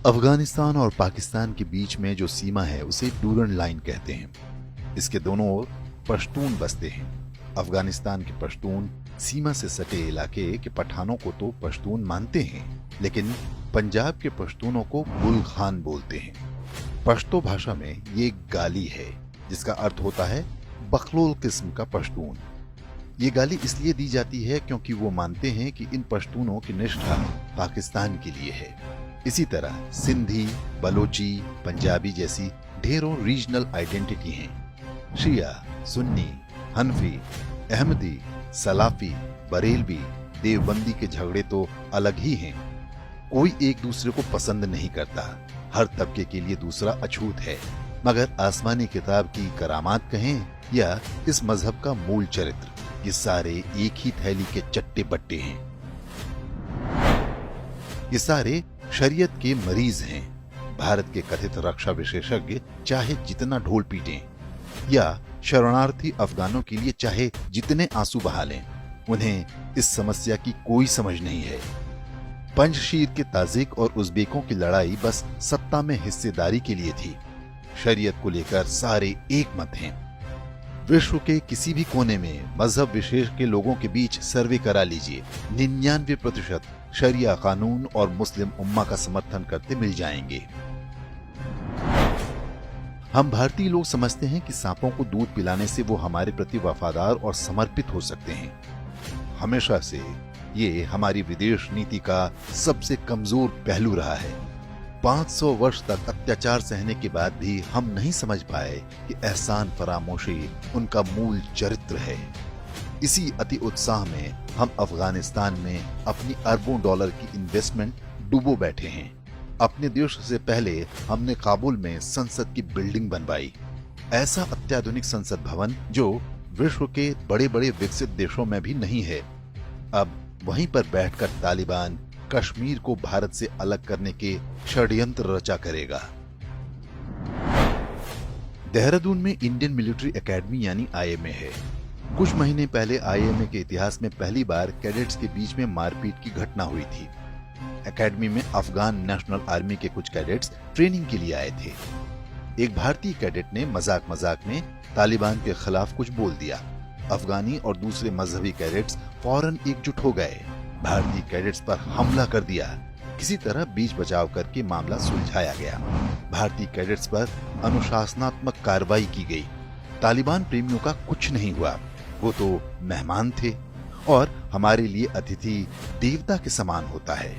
अफगानिस्तान और पाकिस्तान के बीच में जो सीमा है उसे डूरन लाइन कहते हैं। इसके दोनों ओर पश्तून बसते हैं। अफगानिस्तान के पश्तून सीमा से सटे इलाके के पठानों को तो पश्तून मानते हैं, लेकिन पंजाब के पश्तूनों को गुल खान बोलते हैं। पश्तो भाषा में ये गाली है जिसका अर्थ होता है बखलोल किस्म का पश्तून। ये गाली इसलिए दी जाती है क्योंकि वो मानते हैं कि इन पश्तूनों की निष्ठा पाकिस्तान के लिए है। इसी तरह सिंधी, बलोची, पंजाबी जैसी ढेरों रीजनल आइडेंटिटी हैं। शिया, सुन्नी, हनफी, अहमदी, सलाफी, बरेलवी, देवबंदी के झगड़े तो अलग ही हैं। कोई एक दूसरे को पसंद नहीं करता। हर तबके के लिए दूसरा अछूत है। मगर आसमानी किताब की करामात कहें या इस मजहब का मूल चरित्र, ये सारे एक ही थैली के चट्टे बट्टे हैं। ये सारे शरीयत के मरीज हैं। भारत के कथित रक्षा विशेषज्ञ चाहे जितना ढोल पीटें या शरणार्थी अफगानों के लिए चाहे जितने आंसू बहा लें, उन्हें इस समस्या की कोई समझ नहीं है। पंजशीर के ताजिक और उज़्बेकों की लड़ाई बस सत्ता में हिस्सेदारी के लिए थी। शरीयत को लेकर सारे एक मत हैं। विश्व के किसी भी कोने में मजहब विशेष के लोगों के बीच सर्वे करा लीजिए, 99% शरिया कानून और मुस्लिम उम्मा का समर्थन करते मिल जाएंगे। हम भारतीय लोग समझते हैं कि सांपों को दूध पिलाने से वो हमारे प्रति वफादार और समर्पित हो सकते हैं। हमेशा से ये हमारी विदेश नीति का सबसे कमजोर पहलू रहा है। 500 वर्ष तक अत्याचार सहने के बाद भी हम नहीं समझ पाए कि एहसान फरामोशी उनका मूल चरित्र है। इसी अति उत्साह में हम अफगानिस्तान में अपनी अरबों डॉलर की इन्वेस्टमेंट डूबो बैठे हैं। अपने देश से पहले हमने काबुल में संसद की बिल्डिंग बनवाई, ऐसा अत्याधुनिक संसद भवन जो विश्व के बड़े बड़े विकसित देशों में भी नहीं है। अब वहीं पर बैठकर तालिबान कश्मीर को भारत से अलग करने के षड्यंत्र रचा करेगा। देहरादून में इंडियन मिलिट्री एकेडमी यानी आईएमए है। कुछ महीने पहले आईएमए के इतिहास में पहली बार कैडेट्स के बीच में मारपीट की घटना हुई थी। एकेडमी में अफगान नेशनल आर्मी के कुछ कैडेट्स ट्रेनिंग के लिए आए थे। एक भारतीय कैडेट ने मजाक मजाक में तालिबान के खिलाफ कुछ बोल दिया। अफगानी और दूसरे मजहबी कैडेट्स फौरन एकजुट हो गए, भारतीय कैडेट्स पर हमला कर दिया। किसी तरह बीच बचाव करके मामला सुलझाया गया। भारतीय कैडेट्स पर अनुशासनात्मक कार्रवाई की गई। तालिबान प्रेमियों का कुछ नहीं हुआ, वो तो मेहमान थे और हमारे लिए अतिथि देवता के समान होता है।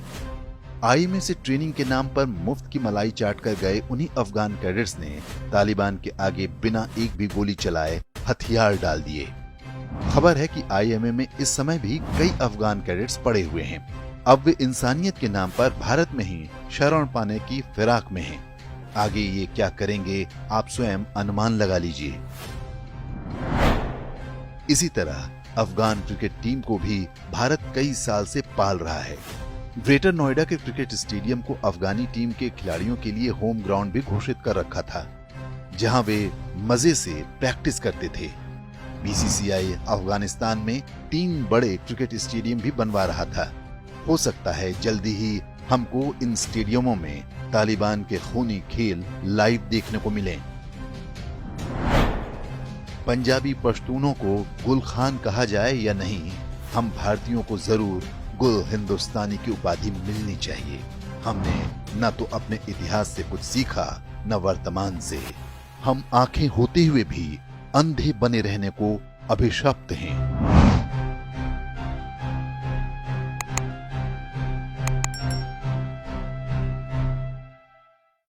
आईएमए से ट्रेनिंग के नाम पर मुफ्त की मलाई चाट कर गए उन्हीं अफगान कैडेट्स ने तालिबान के आगे बिना एक भी गोली चलाए हथियार डाल दिए। खबर है कि आईएमए में इस समय भी कई अफगान कैडेट्स पड़े हुए हैं। अब वे इंसानियत के नाम पर भारत में ही शरण पाने की फिराक में हैं। आगे ये क्या करेंगे आप स्वयं अनुमान लगा लीजिए। इसी तरह अफगान क्रिकेट टीम को भी भारत कई साल से पाल रहा है। ग्रेटर नोएडा के क्रिकेट स्टेडियम को अफगानी टीम के खिलाड़ियों के लिए होम ग्राउंड भी घोषित कर रखा था, जहां वे मजे से प्रैक्टिस करते थे। बीसीसीआई अफगानिस्तान में 3 बड़े क्रिकेट स्टेडियम भी बनवा रहा था। हो सकता है जल्दी ही हमको इन स्टेडियमों में तालिबान के खूनी खेल लाइव देखने को मिले। पंजाबी पश्तूनों को गुल खान कहा जाए या नहीं, हम भारतीयों को जरूर गुल हिंदुस्तानी की उपाधि मिलनी चाहिए। हमने न तो अपने इतिहास से कुछ सीखा न वर्तमान से। हम आंखें होते हुए भी अंधे बने रहने को अभिशप्त हैं।